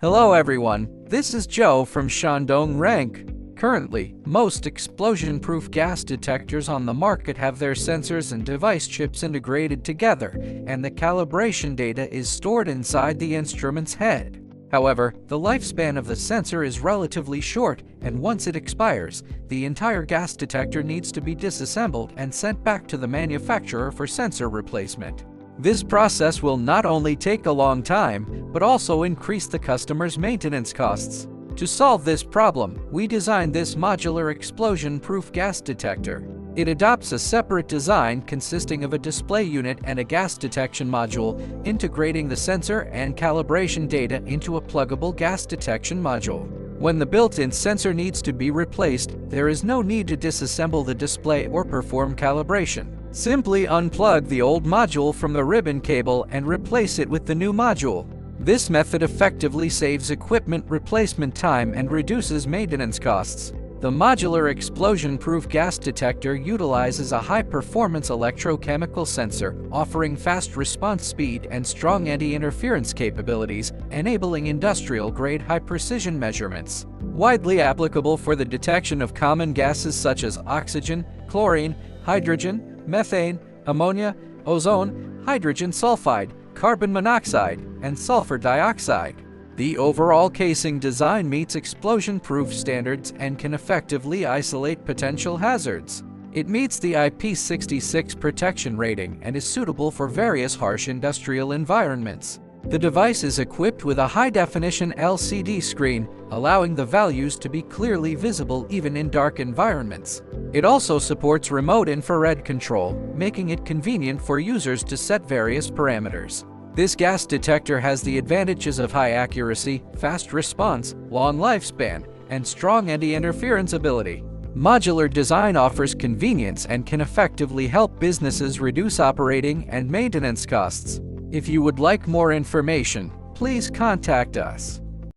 Hello everyone, this is Joe from Shandong Rank. Currently, most explosion-proof gas detectors on the market have their sensors and device chips integrated together, and the calibration data is stored inside the instrument's head. However, the lifespan of the sensor is relatively short, and once it expires, the entire gas detector needs to be disassembled and sent back to the manufacturer for sensor replacement. This process will not only take a long time, but also increase the customer's maintenance costs. To solve this problem, we designed this modular explosion-proof gas detector. It adopts a separate design consisting of a display unit and a gas detection module, integrating the sensor and calibration data into a pluggable gas detection module. When the built-in sensor needs to be replaced, there is no need to disassemble the display or perform calibration. Simply unplug the old module from the ribbon cable and replace it with the new module. This method effectively saves equipment replacement time and reduces maintenance costs. The modular explosion-proof gas detector utilizes a high-performance electrochemical sensor, offering fast response speed and strong anti-interference capabilities, enabling industrial-grade high-precision measurements. Widely applicable for the detection of common gases such as oxygen, chlorine, hydrogen, methane, ammonia, ozone, hydrogen sulfide, carbon monoxide, and sulfur dioxide. The overall casing design meets explosion-proof standards and can effectively isolate potential hazards. It meets the IP66 protection rating and is suitable for various harsh industrial environments. The device is equipped with a high-definition LCD screen, allowing the values to be clearly visible even in dark environments. It also supports remote infrared control, making it convenient for users to set various parameters. This gas detector has the advantages of high accuracy, fast response, long lifespan, and strong anti-interference ability. Modular design offers convenience and can effectively help businesses reduce operating and maintenance costs. If you would like more information, please contact us.